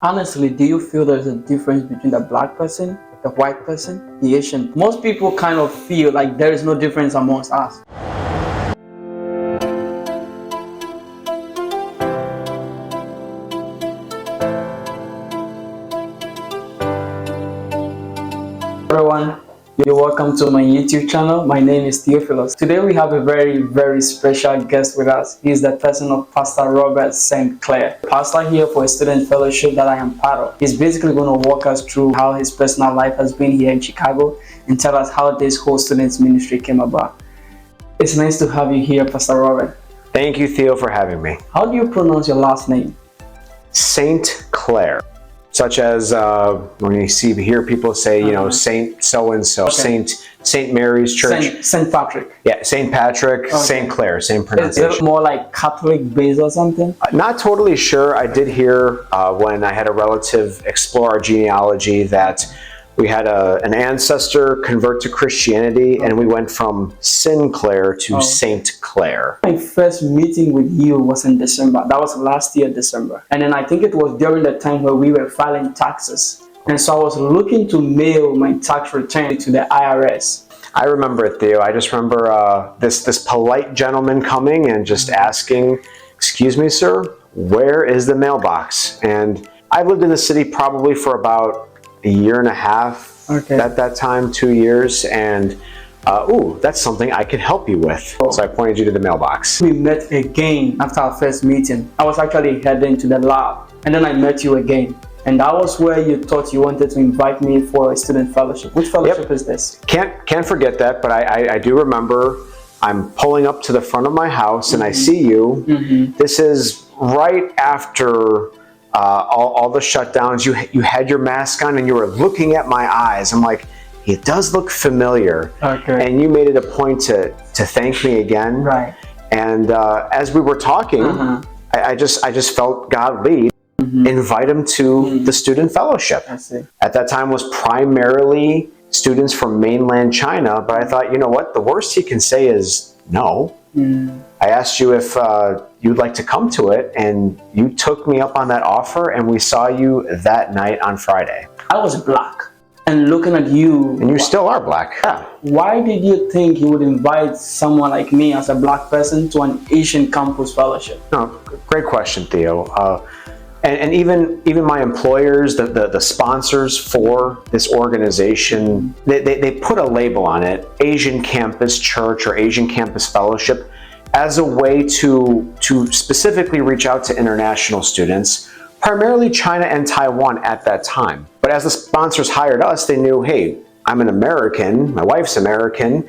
Honestly, do you feel there's a difference between the black person, the white person, the Asian? Most people kind of feel like there is no difference amongst us. Everyone, you're welcome to my YouTube channel. My name is Theophilus. Today we have a very special guest with us. He's the person of Pastor Robert St. Clair. Pastor here for a student fellowship that I am part of. He's basically going to walk us through how his personal life has been here in Chicago and tell us how this whole students ministry came about. It's nice to have you here, Pastor Robert. Thank you, Theo, for having me. How do you pronounce your last name? St. Clair. Such as when you hear people say, you know, Saint so-and-so, Okay. Saint Mary's Church. Saint Patrick. Yeah, Saint Patrick, Okay. Saint Clair, same Is pronunciation. it more like Catholic based or something? Not totally sure. I did hear when I had a relative explore our genealogy that we had an ancestor convert to Christianity, and we went from Sinclair to Saint Clair. My first meeting with you was in December. That was last year, December. And then I think it was during the time where we were filing taxes. And so I was looking to mail my tax return to the IRS. I remember it, Theo. I just remember this polite gentleman coming and just asking, "Excuse me, sir, where is the mailbox?" And I lived in the city probably for about a year and a half at that time, 2 years, and that's something I could help you with. So I pointed you to the mailbox. We met again after our first meeting. I was actually heading to the lab, and then I met you again. And that was where you thought you wanted to invite me for a student fellowship. Which fellowship is this? Can't forget that, but I do remember I'm pulling up to the front of my house and I see you. This is right after all the shutdowns. You had your mask on and you were looking at my eyes. I'm like, he does look familiar. Okay. And you made it a point to thank me again. Right. And as we were talking, I just felt God lead. Invite him to the student fellowship. I see. At that time was primarily students from mainland China, but I thought, you know what, the worst he can say is no. I asked you if you'd like to come to it, and you took me up on that offer, and we saw you that night on Friday. I was black. And looking at you... And you still are black. Yeah. Why did you think you would invite someone like me as a black person to an Asian campus fellowship? No, great question, Theo. And even my employers, the sponsors for this organization, they put a label on it, Asian Campus Church or Asian Campus Fellowship, as a way to specifically reach out to international students, primarily China and Taiwan at that time. But as the sponsors hired us, they knew, hey, I'm an American, my wife's American,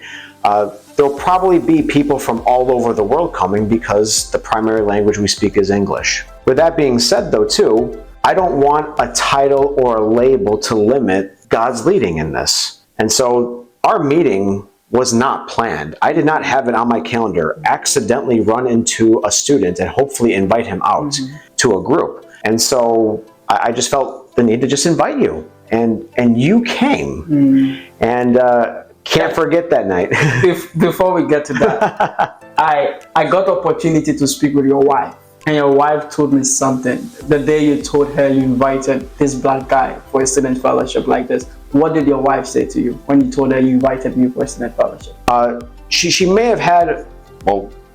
there'll probably be people from all over the world coming because the primary language we speak is English. With that being said, though, too, I don't want a title or a label to limit God's leading in this. And so our meeting was not planned. I did not have it on my calendar, accidentally run into a student and hopefully invite him out to a group. And so I just felt the need to just invite you. And you came. And can't forget that night. Before we get to that, I got the opportunity to speak with your wife. And your wife told me something. The day you told her you invited this black guy for a student fellowship like this, what did your wife say to you when you told her you invited me for a student fellowship? She may have had,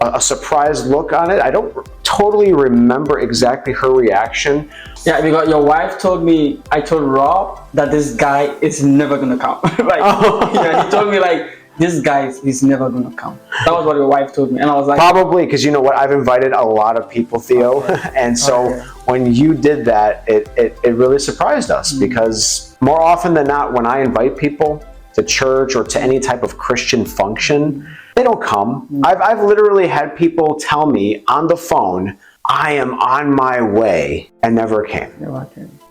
a surprised look on it. I don't totally remember exactly her reaction. Yeah, because your wife told me, I told Rob that this guy is never gonna come. He told me like, this guy is never gonna come. That was what your wife told me, and I was like, probably because you know what, I've invited a lot of people, Theo, and so when you did that, it really surprised us because more often than not, when I invite people to church or to any type of Christian function, they don't come. I've literally had people tell me on the phone, I am on my way, and never came.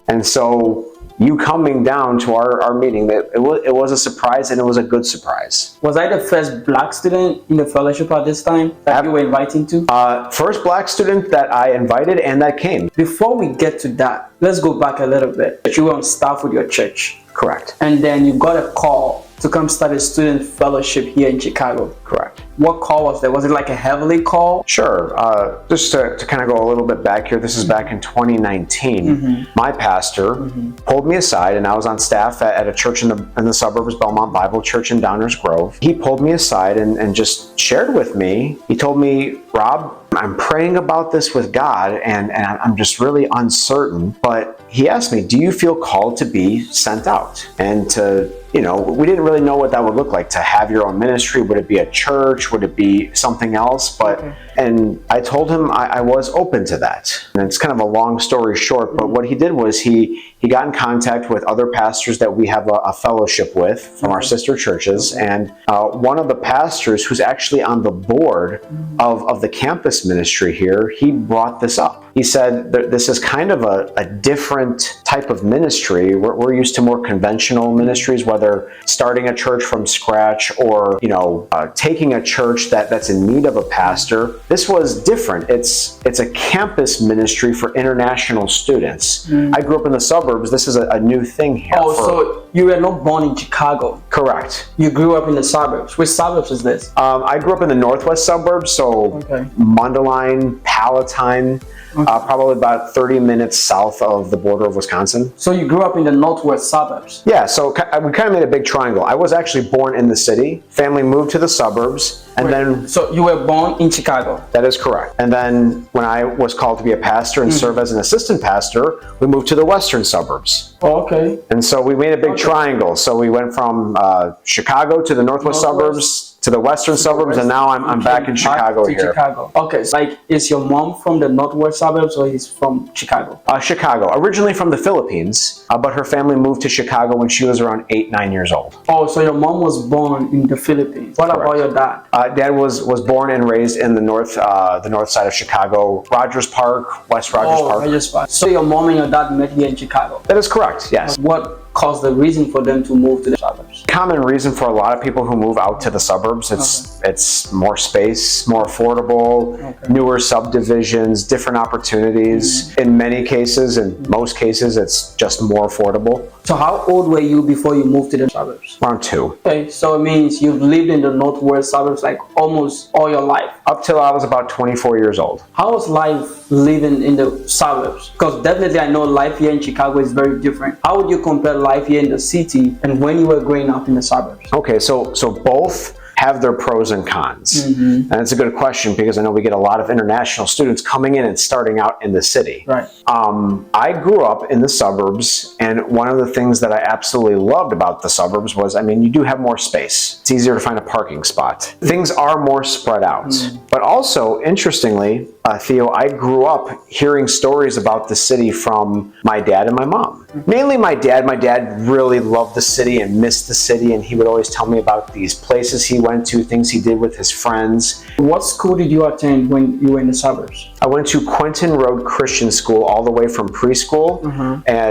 And so you coming down to our meeting, it was a surprise, and it was a good surprise. Was I the first black student in the fellowship at this time that you were inviting to? First black student that I invited and that came. Before we get to that, let's go back a little bit. You were on staff with your church. Correct. And then you got a call to come start a student fellowship here in Chicago. Correct. what call was that? Was it like a heavenly call? Sure. Just to kind of go a little bit back here, this is back in 2019. My pastor pulled me aside, and I was on staff at a church in the suburbs, Belmont Bible Church in Downers Grove. He pulled me aside and just shared with me. He told me, Rob, I'm praying about this with God, and I'm just really uncertain. But he asked me, do you feel called to be sent out? And to, we didn't really know what that would look like, to have your own ministry. Would it be a church? Would it be something else? And I told him I was open to that. And it's kind of a long story short, but what he did was he got in contact with other pastors that we have a fellowship with from our sister churches. And one of the pastors who's actually on the board of the campus ministry here, he brought this up. He said this is kind of a different type of ministry. We're used to more conventional ministries, whether starting a church from scratch or, taking a church that's in need of a pastor. This was different. It's a campus ministry for international students. I grew up in the suburbs. This is a new thing here. So you were not born in Chicago? Correct. You grew up in the suburbs. Which suburbs is this? I grew up in the northwest suburbs, so Mundelein, Palatine, probably about 30 minutes south of the border of Wisconsin. So you grew up in the northwest suburbs? Yeah, so we kind of made a big triangle. I was actually born in the city. Family moved to the suburbs. And then, so you were born in Chicago? That is correct. And then when I was called to be a pastor and serve as an assistant pastor, we moved to the western suburbs. Oh, okay. And so we made a big triangle. So we went from Chicago to the northwest suburbs to the western suburbs, and now I'm back in Chicago here. Chicago. Okay, so is your mom from the northwest suburbs or is from Chicago? Chicago, originally from the Philippines, but her family moved to Chicago when she was around 8-9 years old. Oh, so your mom was born in the Philippines. What about your dad? Dad was born and raised in the north side of Chicago, Rogers Park, West Rogers Park. Rogers Park. So your mom and your dad met here in Chicago? That is correct, yes. What caused the reason for them to move to the suburbs? Common reason for a lot of people who move out to the suburbs, it's more space, more affordable, newer subdivisions, different opportunities. In many cases, in most cases, it's just more affordable. So how old were you before you moved to the suburbs? Around 2. Okay, so it means you've lived in the northwest suburbs like almost all your life? Up till I was about 24 years old. How was life living in the suburbs? Because definitely I know life here in Chicago is very different. How would you compare life here in the city and when you were growing up in the suburbs? Okay, so both have their pros and cons. And it's a good question because I know we get a lot of international students coming in and starting out in the city. Right. I grew up in the suburbs, and one of the things that I absolutely loved about the suburbs was, you do have more space. It's easier to find a parking spot. Things are more spread out. But also, interestingly, Theo, I grew up hearing stories about the city from my dad and my mom. Mainly my dad. My dad really loved the city and missed the city, and he would always tell me about these places he went to, things he did with his friends. What school did you attend when you were in the suburbs? I went to Quentin Road Christian School all the way from preschool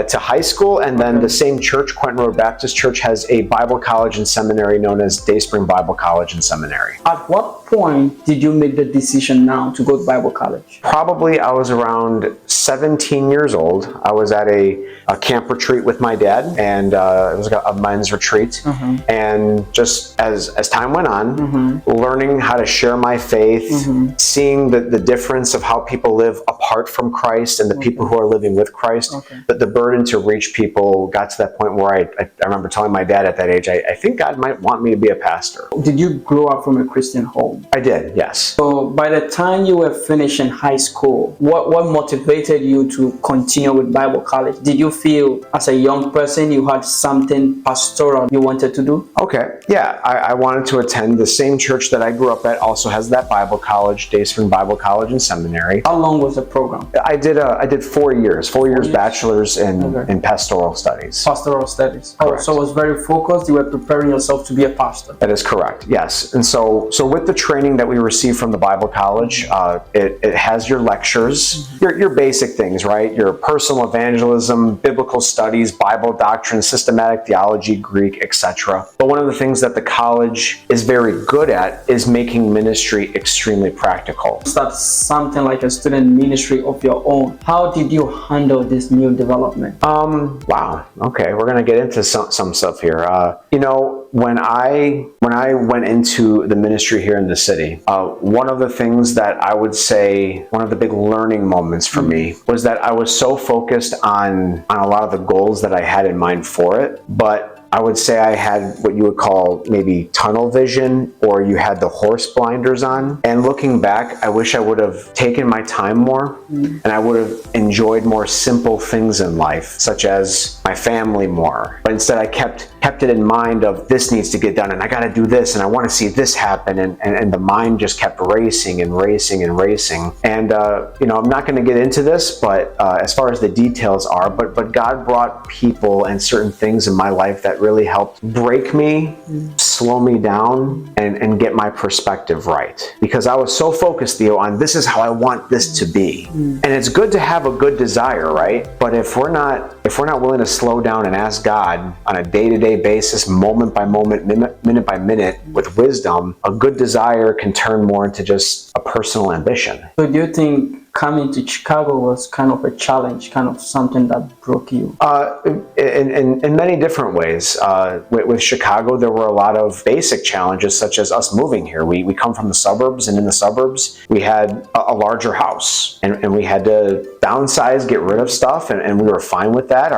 to high school, and then the same church, Quentin Road Baptist Church, has a Bible college and seminary known as Dayspring Bible College and Seminary. At what point did you make the decision now to go to Bible college? Probably I was around 17 years old. I was at a camp retreat with my dad, and it was a men's retreat. And just as time went on, learning how to share my faith, seeing the difference of how people live apart from Christ and the people who are living with Christ, but the burden to reach people got to that point where I remember telling my dad at that age, I think God might want me to be a pastor. Did you grow up from a Christian home? I did, yes. So by the time you were finishing high school, what motivated you to continue with Bible college? Did you feel as a young person you had something pastoral you wanted to do? Okay, yeah, I wanted to attend the same church that I grew up at, also has that Bible college, Dayspring Bible College and Seminary. How long was the program? I did 4 years, 4 years bachelor's in pastoral studies. Pastoral studies. Correct. So it was very focused. You were preparing yourself to be a pastor. That is correct, yes. And so with the training that we received from the Bible college, it has your lectures, your basic things, right? Your personal evangelism, biblical studies, Bible doctrine, systematic theology, Greek, etc. But one of the things that the college is very good at is making ministry extremely practical. Start something like a student ministry of your own. How did you handle this new development? Wow. Okay, we're gonna get into some stuff here. when I went into the ministry here in the city, one of the things that I would say, one of the big learning moments for me was that I was so focused on a lot of the goals that I had in mind for it, but I would say I had what you would call maybe tunnel vision, or you had the horse blinders on. And looking back, I wish I would have taken my time more, and I would have enjoyed more simple things in life, such as my family more. But instead I kept it in mind of this needs to get done, and I got to do this, and I want to see this happen, and the mind just kept racing and racing and racing. And I'm not going to get into this, but as far as the details are, but God brought people and certain things in my life that really helped break me, slow me down, and get my perspective right. Because I was so focused, Theo, on this is how I want this to be. And it's good to have a good desire, right? But if we're not willing to slow down and ask God on a day-to-day basis, moment by moment, minute by minute, with wisdom, a good desire can turn more into just a personal ambition. So do you think coming to Chicago was kind of a challenge, kind of something that broke you? In many different ways. With Chicago, there were a lot of basic challenges, such as us moving here. We come from the suburbs, and in the suburbs, we had a larger house, and we had to downsize, get rid of stuff, and we were fine with that.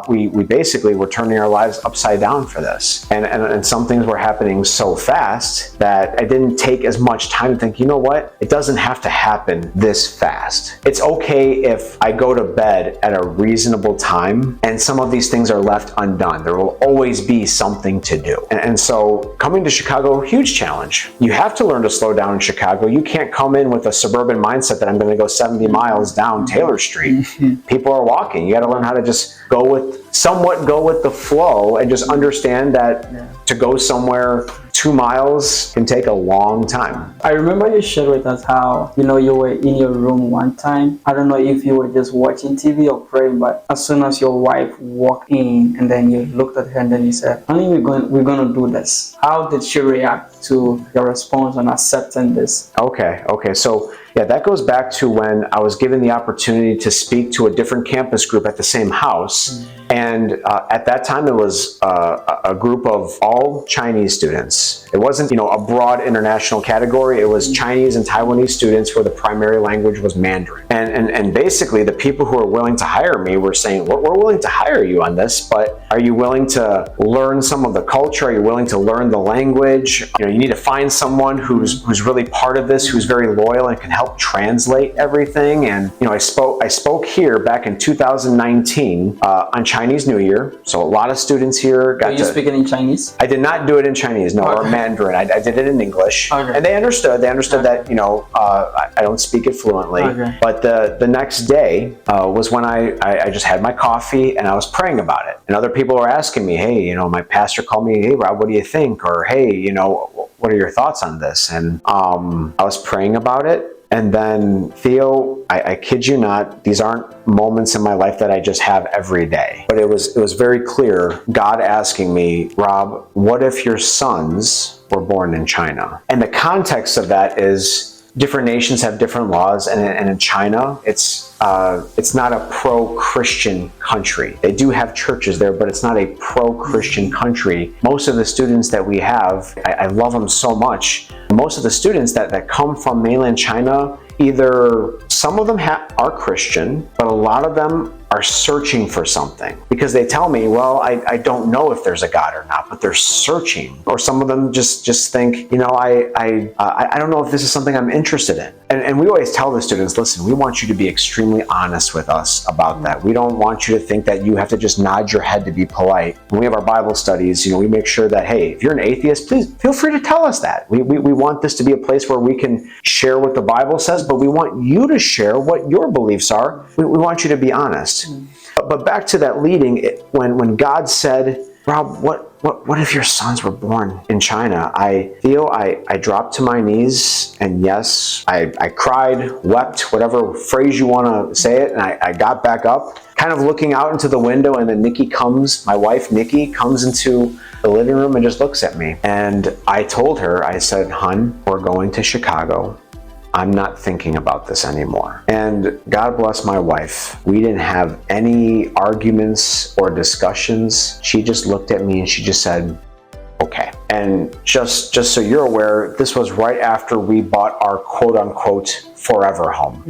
We basically were turning our lives upside down for this. And some things were happening so fast that I didn't take as much time to think, you know what? It doesn't have to happen this fast. It's okay if I go to bed at a reasonable time and some of these things are left undone. There will always be something to do. And so coming to Chicago, huge challenge. You have to learn to slow down in Chicago. You can't come in with a suburban mindset that I'm going to go 70 miles down Taylor Street. People are walking. You got to learn how to just go with the flow, and just understand that to go somewhere 2 miles can take a long time. I remember you shared with us how, you were in your room one time. I don't know if you were just watching TV or praying, but as soon as your wife walked in, and then you looked at her and then you said, honey, we're going to do this. How did she react to your response on accepting this? Okay. So yeah, that goes back to when I was given the opportunity to speak to a different campus group at the same house. And at that time, it was a group of all Chinese students. It wasn't, a broad international category. It was Chinese and Taiwanese students where the primary language was Mandarin. And basically, the people who were willing to hire me were saying, we're willing to hire you on this, but are you willing to learn some of the culture? Are you willing to learn the language? You need to find someone who's really part of this, who's very loyal and can help translate everything. And I spoke here back in 2019 on Chinese New Year. So a lot of students here got to... Are you speaking in Chinese? I did not do it in Chinese, no, or Mandarin. I did it in English. Okay. And they understood that, I don't speak it fluently. Okay. But the next day was when I just had my coffee and I was praying about it. And other people were asking me, hey, my pastor called me, hey, Rob, what do you think? Or, hey, what are your thoughts on this? And I was praying about it. And then, Theo, I kid you not, these aren't moments in my life that I just have every day. But it was very clear, God asking me, Rob, what if your sons were born in China? And the context of that is different nations have different laws, and in China, it's not a pro-Christian country. They do have churches there, but it's not a pro-Christian country. Most of the students that we have, I love them so much. Most of the students that come from mainland China, either some of them are Christian, but a lot of them are searching for something, because they tell me, well, I don't know if there's a God or not, but they're searching. Or some of them just think, I don't know if this is something I'm interested in. And we always tell the students, listen, we want you to be extremely honest with us about that. We don't want you to think that you have to just nod your head to be polite. When we have our Bible studies, we make sure that, hey, if you're an atheist, please feel free to tell us that. We want this to be a place where we can share what the Bible says, but we want you to share what your beliefs are. We want you to be honest. But back to that leading, when God said, Rob, what if your sons were born in China? I dropped to my knees, and yes, I cried, wept, whatever phrase you want to say it, and I got back up, kind of looking out into the window, and then my wife Nikki comes into the living room and just looks at me. And I told her, I said, hun, we're going to Chicago. I'm not thinking about this anymore. And God bless my wife. We didn't have any arguments or discussions. She just looked at me and she just said, Okay. And just so you're aware, this was right after we bought our quote-unquote forever home.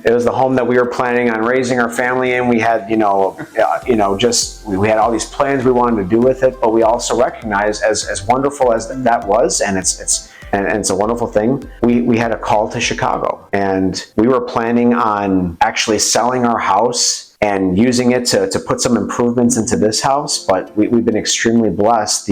It was the home that we were planning on raising our family in. We had, we had all these plans we wanted to do with it, but we also recognize, as wonderful as that was, and it's a wonderful thing, we had a call to Chicago, and we were planning on actually selling our house and using it to put some improvements into this house, but we've been extremely blessed.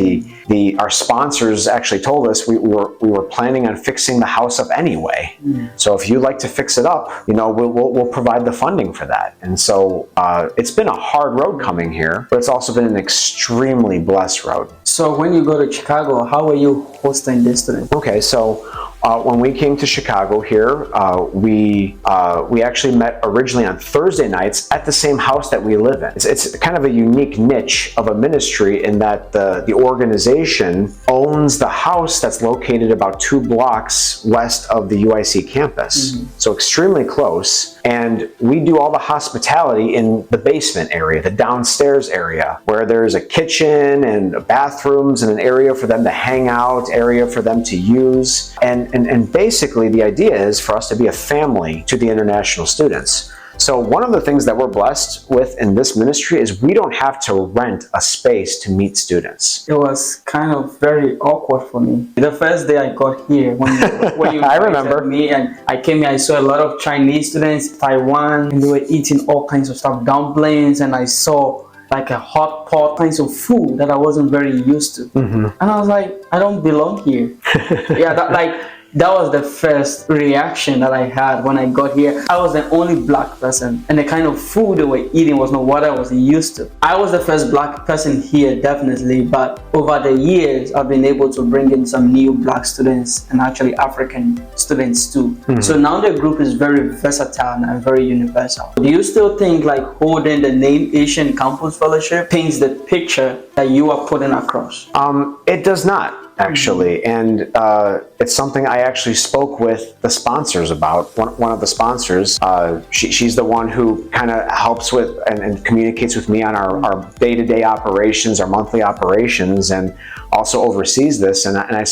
Our sponsors actually told us we were planning on fixing the house up anyway. So if you'd like to fix it up, we'll provide the funding for that. And so it's been a hard road coming here, but it's also been an extremely blessed road. So when you go to Chicago, how are you hosting the students? Okay, so when we came to Chicago here, we actually met originally on Thursday nights at the same house that we live in. It's kind of a unique niche of a ministry in that the organization owns the house that's located about 2 blocks west of the UIC campus. So extremely close. And we do all the hospitality in the basement area, the downstairs area, where there's a kitchen and bathrooms and an area for them to hang out, area for them to use. And basically the idea is for us to be a family to the international students. So one of the things that we're blessed with in this ministry is we don't have to rent a space to meet students. It was kind of very awkward for me. The first day I got here, when you I remember me, and I came here, I saw a lot of Chinese students, Taiwan, and they were eating all kinds of stuff, dumplings, and I saw like a hot pot, kinds of food that I wasn't very used to. And I was like, I don't belong here. That was the first reaction that I had when I got here. I was the only black person, and the kind of food they were eating was not what I was used to. I was the first black person here, definitely, but over the years, I've been able to bring in some new black students and actually African students too. So now the group is very versatile and very universal. Do you still think like holding the name Asian Campus Fellowship paints the picture that you are putting across? It does not. Actually, and it's something I actually spoke with the sponsors about. One of the sponsors, she's the one who kind of helps with and communicates with me on our day-to-day operations, our monthly operations, and also oversees this. And I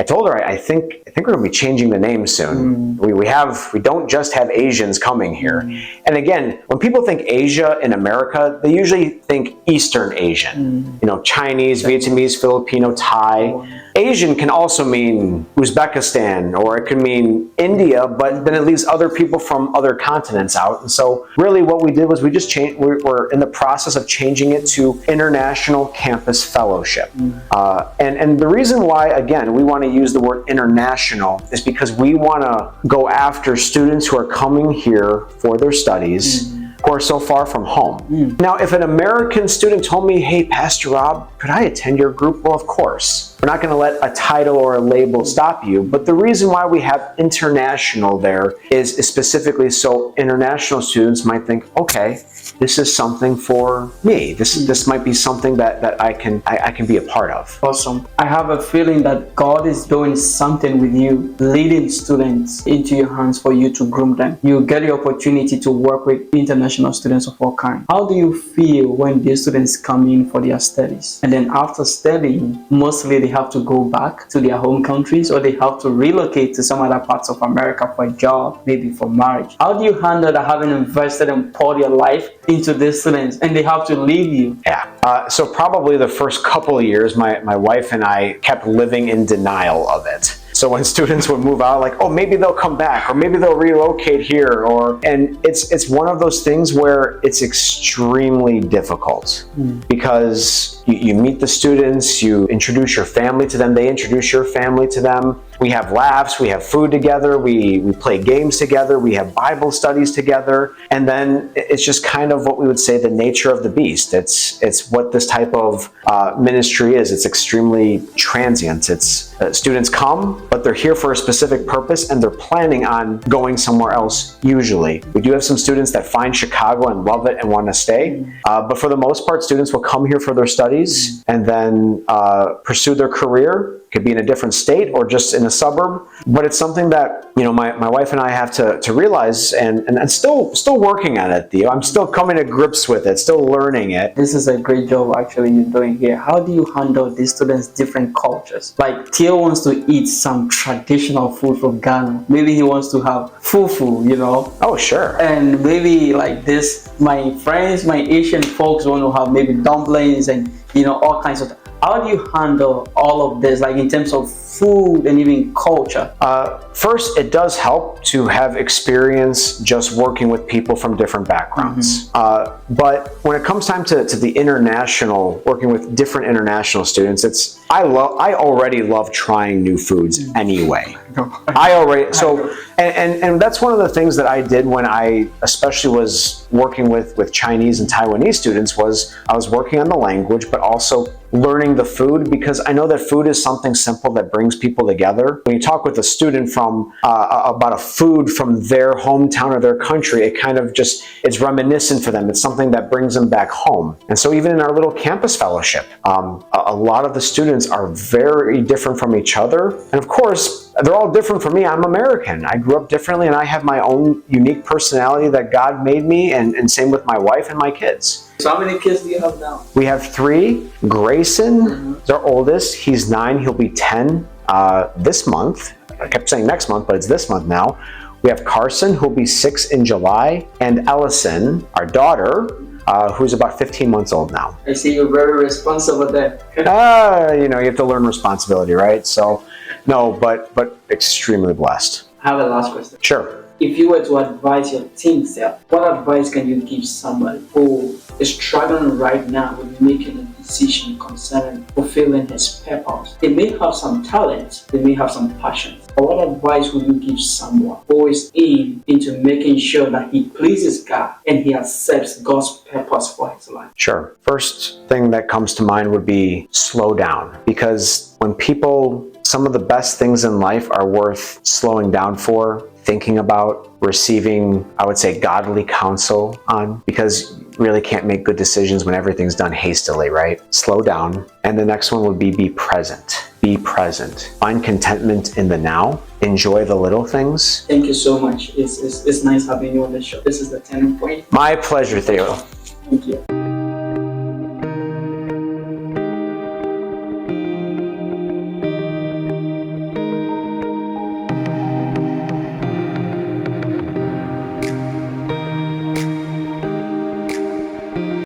told her, I think we're going to be changing the name soon. We don't just have Asians coming here. And again, when people think Asia in America, they usually think Eastern Asian. Chinese, Vietnamese, Filipino, Thai. Asian can also mean Uzbekistan, or it can mean India, but then it leaves other people from other continents out. And so really what we did was we just changed, we're in the process of changing it to International Campus Fellowship. And the reason why, again, we want to use the word international is because we want to go after students who are coming here for their studies, who are so far from home. Now, if an American student told me, hey, Pastor Rob, could I attend your group? Well, of course. We're not going to let a title or a label stop you. But the reason why we have international there is specifically so international students might think, okay, this is something for me. This might be something that I can be a part of. Awesome. I have a feeling that God is doing something with you, leading students into your hands for you to groom them. You get the opportunity to work with international students of all kinds. How do you feel when these students come in for their studies? And then after studying, mostly they have to go back to their home countries, or they have to relocate to some other parts of America for a job, maybe for marriage. How do you handle that, having invested and poured your life into these students and they have to leave you? Yeah. So probably the first couple of years, my wife and I kept living in denial of it. So when students would move out, like, oh, maybe they'll come back, or maybe they'll relocate here, and it's one of those things where it's extremely difficult because you meet the students, you introduce your family to them, they introduce your family to them. We have laughs, we have food together, we play games together, we have Bible studies together, and then it's just kind of what we would say the nature of the beast. It's what this type of ministry is. It's extremely transient. It's students come, but they're here for a specific purpose, and they're planning on going somewhere else usually. We do have some students that find Chicago and love it and want to stay, but for the most part, students will come here for their studies and then pursue their career, could be in a different state or just in a suburb. But it's something that, my wife and I have to realize and still working at it, Theo. I'm still coming to grips with it, still learning it. This is a great job actually you're doing here. How do you handle these students' different cultures? Like Theo wants to eat some traditional food from Ghana. Maybe he wants to have fufu, Oh, sure. And maybe like this, my friends, my Asian folks want to have maybe dumplings and all kinds of. How do you handle all of this, like in terms of food and even culture? First, it does help to have experience just working with people from different backgrounds. But when it comes time to the international, working with different international students, I already love trying new foods anyway. And that's one of the things that I did when I especially was working with Chinese and Taiwanese students was I was working on the language, but also learning the food, because I know that food is something simple that brings people together. When you talk with a student from about a food from their hometown or their country, it kind of it's reminiscent for them. It's something that brings them back home. And so even in our little campus fellowship, a lot of the students are very different from each other. And of course, they're all different from me. I'm American. I grew up differently and I have my own unique personality that God made me, and same with my wife and my kids. So how many kids do you have now? We have 3. Grayson is our oldest. He's 9. He'll be 10 this month. I kept saying next month, but it's this month now. We have Carson, who'll be 6 in July, and Ellison, our daughter, who's about 15 months old now. I see you're very responsible there. You have to learn responsibility, right? So, no, but extremely blessed. I have a last question. Sure. If you were to advise your teen self, what advice can you give somebody who is struggling right now with making a decision concerning fulfilling his purpose? They may have some talent, they may have some passions. But what advice would you give someone who is into making sure that he pleases God and he accepts God's purpose for his life? Sure. First thing that comes to mind would be slow down, because when some of the best things in life are worth slowing down for, thinking about, receiving, I would say, godly counsel on, because you really can't make good decisions when everything's done hastily, right? Slow down. And the next one would be present. Be present. Find contentment in the now. Enjoy the little things. Thank you so much. It's nice having you on the show. This is the turning point. My pleasure, Theo. Thank you.